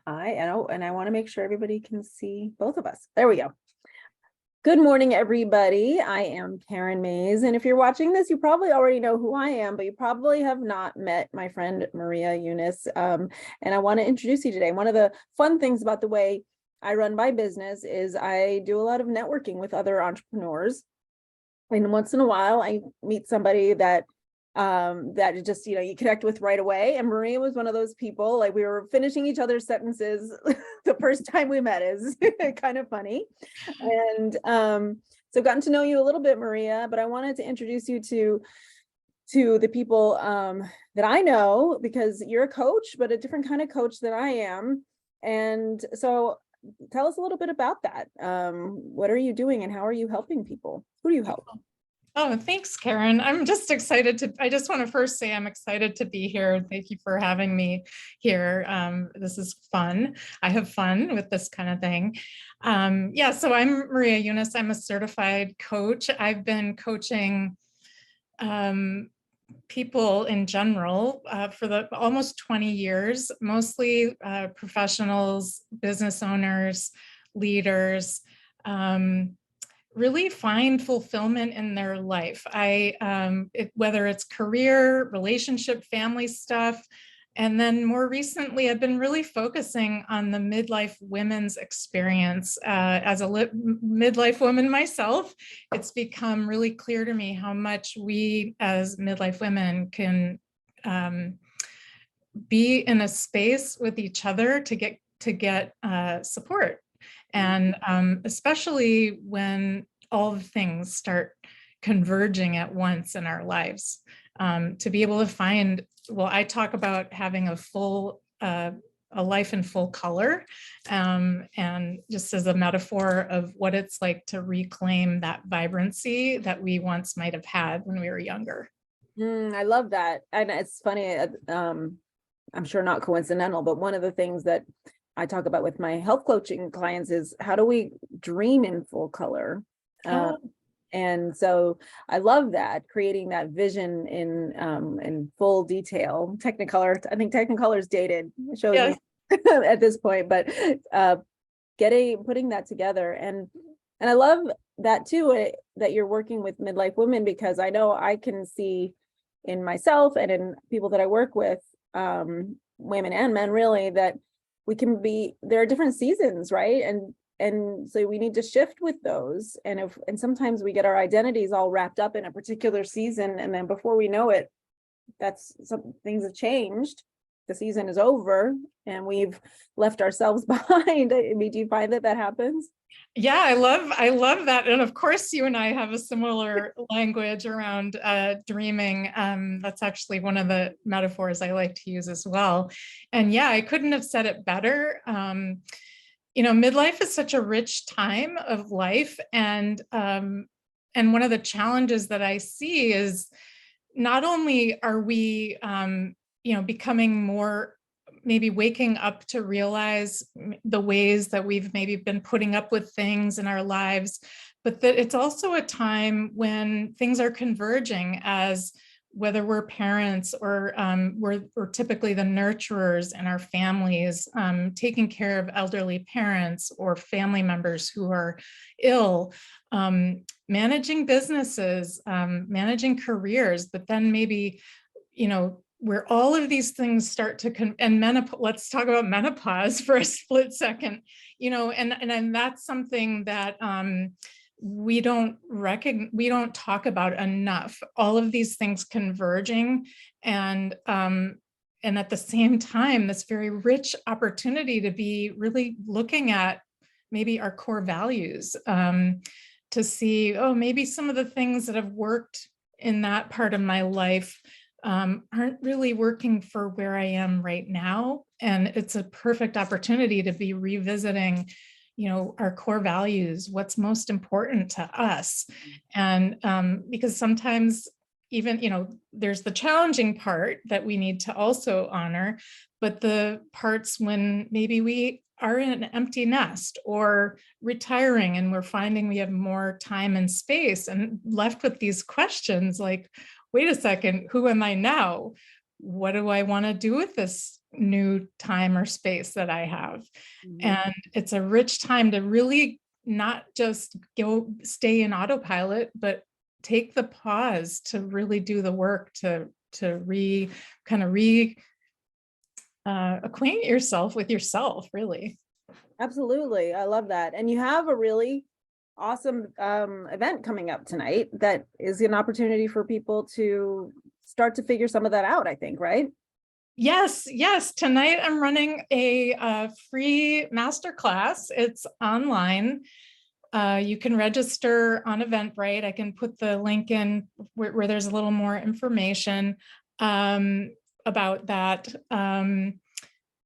And I want to make sure everybody can see both of us. There we go. Good morning, everybody. I am Karen Mays, and if you're watching this, you probably already know who I am, but you probably have not met my friend Maria Yunis. And I want to introduce you today. One of the fun things about the way I run my business is I do a lot of networking with other entrepreneurs. And once in a while, I meet somebody that just, you connect with right away. And Maria was one of those people. Like, we were finishing each other's sentences the first time we met. Is kind of funny. And so gotten to know you a little bit, Maria, but I wanted to introduce you to the people that I know, because you're a coach, but a different kind of coach than I am. And so tell us a little bit about that. What are you doing and how are you helping people? Who do you help? Oh, thanks, Karen. I'm just excited I just want to first say I'm excited to be here. Thank you for having me here. This is fun. I have fun with this kind of thing. So I'm Maria Yunis. I'm a certified coach. I've been coaching people in general for almost 20 years, mostly professionals, business owners, leaders, really find fulfillment in their life. Whether it's career, relationship, family stuff. And then more recently, I've been really focusing on the midlife women's experience. As a midlife woman myself, it's become really clear to me how much we as midlife women can be in a space with each other to get support. And especially when all the things start converging at once in our lives, to be able to find, well, I talk about having a life in full color, and just as a metaphor of what it's like to reclaim that vibrancy that we once might have had when we were younger. I love that. And it's funny, I'm sure not coincidental, but one of the things that I talk about with my health coaching clients is how do we dream in full color? And so I love that, creating that vision in full detail. Technicolor, I think Technicolor is dated, shows Yes. me at this point, but putting that together. And I love that too, that you're working with midlife women, because I know I can see in myself and in people that I work with, women and men really, that there are different seasons, right? And so we need to shift with those. And sometimes we get our identities all wrapped up in a particular season, and then before we know it, some things have changed. The season is over and we've left ourselves behind. I mean, do you find that happens? Yeah, I love that. And of course, you and I have a similar language around dreaming. That's actually one of the metaphors I like to use as well. And yeah, I couldn't have said it better. Midlife is such a rich time of life. And one of the challenges that I see is not only are we, becoming more, maybe waking up to realize the ways that we've maybe been putting up with things in our lives, but that it's also a time when things are converging, as whether we're parents or we're typically the nurturers in our families, taking care of elderly parents or family members who are ill, managing businesses, managing careers, but then maybe, where all of these things start to and menopause. Let's talk about menopause for a split second, and that's something that we don't talk about enough. All of these things converging, and at the same time, this very rich opportunity to be really looking at maybe our core values, to see, oh, maybe some of the things that have worked in that part of my life aren't really working for where I am right now. And it's a perfect opportunity to be revisiting, our core values, what's most important to us. And because sometimes even, there's the challenging part that we need to also honor, but the parts when maybe we are in an empty nest or retiring and we're finding we have more time and space and left with these questions like, wait a second, who am I now? what do I want to do with this new time or space that I have? And it's a rich time to really not just go stay in autopilot, but take the pause to really do the work to acquaint yourself with yourself, really. Absolutely. I love that. And you have a really awesome event coming up tonight that is an opportunity for people to start to figure some of that out, I think, right? Yes, yes. Tonight I'm running a free masterclass. It's online. You can register on Eventbrite. I can put the link in where there's a little more information about that.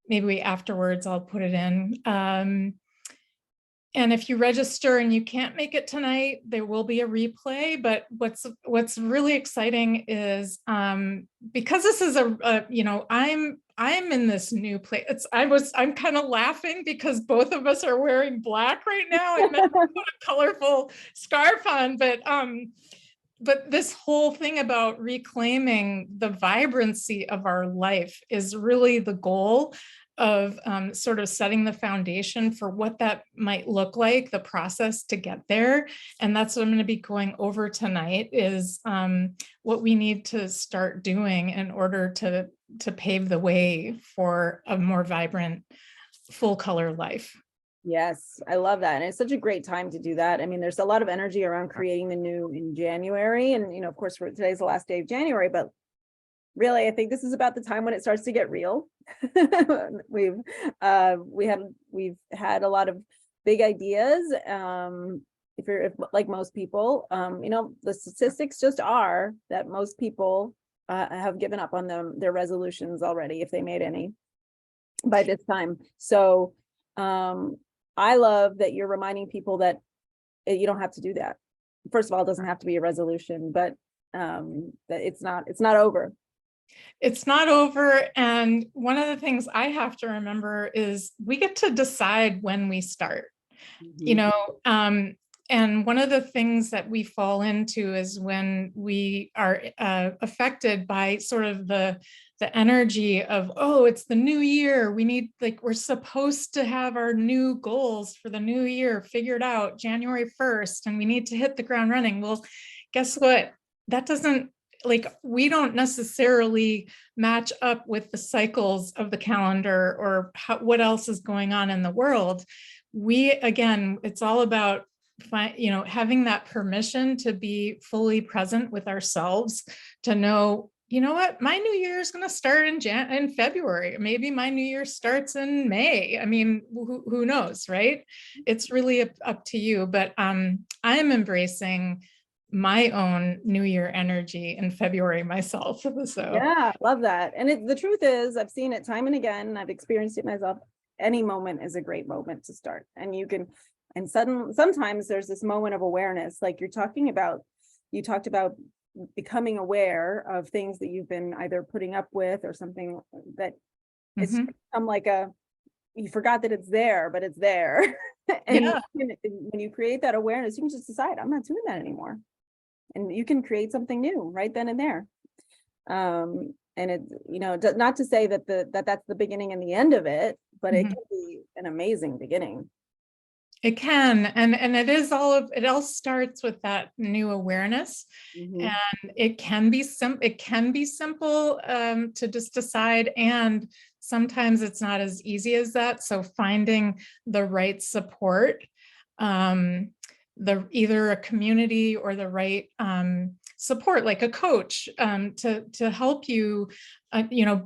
Maybe afterwards I'll put it in. And if you register and you can't make it tonight, there will be a replay. But what's really exciting is because this is I'm in this new place. I'm kind of laughing because both of us are wearing black right now. I meant to put a colorful scarf on, but this whole thing about reclaiming the vibrancy of our life is really the goal of sort of setting the foundation for what that might look like, the process to get there. And that's what I'm going to be going over tonight is what we need to start doing in order to pave the way for a more vibrant, full color life. Yes, I love that. And it's such a great time to do that. I mean, there's a lot of energy around creating the new in January. And, of course, today's the last day of January, but really, I think this is about the time when it starts to get real. We've had a lot of big ideas. If like most people, the statistics just are that most people have given up on their resolutions already, if they made any by this time. So I love that you're reminding people that you don't have to do that. First of all, it doesn't have to be a resolution, but that it's not over. It's not over. And one of the things I have to remember is we get to decide when we start, and one of the things that we fall into is when we are affected by sort of the energy of, oh, it's the new year. We're supposed to have our new goals for the new year figured out January 1st, and we need to hit the ground running. Well, guess what? That doesn't, we don't necessarily match up with the cycles of the calendar or what else is going on in the world. It's all about having that permission to be fully present with ourselves, to know, what, my new year is going to start in February. Maybe my new year starts in May. I mean, who knows, right? It's really up to you. But I'm embracing my own new year energy in February myself. So yeah, love that. And the truth is, I've seen it time and again. I've experienced it myself. Any moment is a great moment to start, and sometimes there's this moment of awareness, like you talked about becoming aware of things that you've been either putting up with or something that it's become like you forgot that it's there, but it's there. And when you create that awareness, you can just decide, I'm not doing that anymore. And you can create something new right then and there. And it, not to say that that's the beginning and the end of it, but it can be an amazing beginning. It can, and it all starts with that new awareness, and it can be simple to just decide, and sometimes it's not as easy as that. So finding the right support, either a community or the right support, like a coach, to help you,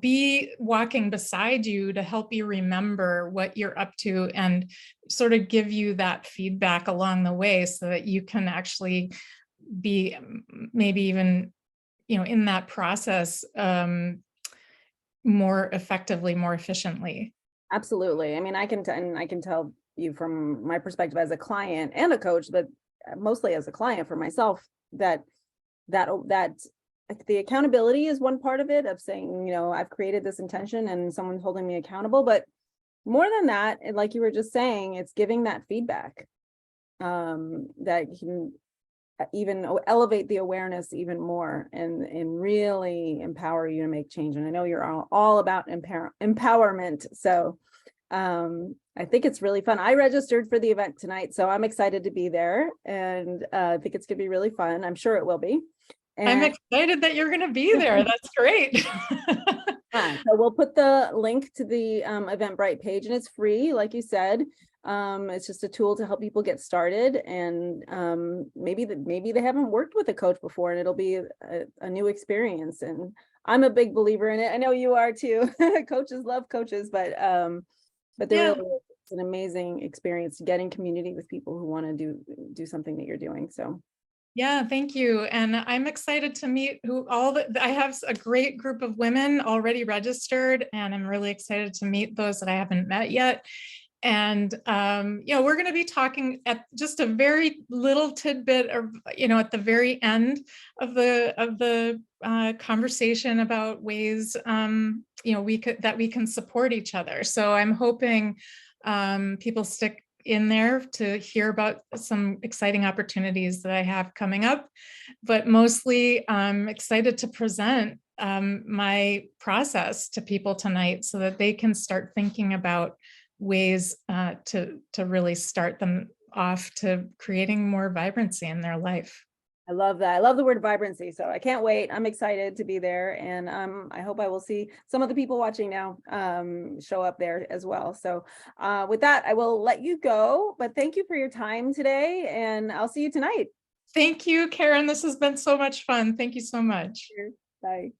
be walking beside you to help you remember what you're up to and sort of give you that feedback along the way so that you can actually be maybe even, in that process more effectively, more efficiently. Absolutely. I mean, I can tell you from my perspective as a client and a coach, but mostly as a client for myself, that the accountability is one part of it, of saying, I've created this intention and someone's holding me accountable. But more than that, like you were just saying, it's giving that feedback that even elevate the awareness even more and really empower you to make change. And I know you're all about empowerment. So I think it's really fun. I registered for the event tonight, so I'm excited to be there, and I think it's gonna be really fun. I'm sure it will be. I'm And excited that you're going to be there. That's great. so we'll put the link to the Eventbrite page, and it's free, like you said. It's just a tool to help people get started, and maybe they haven't worked with a coach before, and it'll be a new experience. And I'm a big believer in it. I know you are too. Coaches love coaches, but there really is an amazing experience getting community with people who want to do something that you're doing. So. Yeah, thank you. And I'm excited to meet I have a great group of women already registered, and I'm really excited to meet those that I haven't met yet. And, we're going to be talking at just a very little tidbit of, at the very end of the conversation about ways, that we can support each other. So I'm hoping people stick in there to hear about some exciting opportunities that I have coming up, but mostly I'm excited to present my process to people tonight so that they can start thinking about ways to really start them off to creating more vibrancy in their life. I love that. I love the word vibrancy. So I can't wait. I'm excited to be there. And I hope I will see some of the people watching now show up there as well. So with that, I will let you go. But thank you for your time today. And I'll see you tonight. Thank you, Karen. This has been so much fun. Thank you so much. Bye.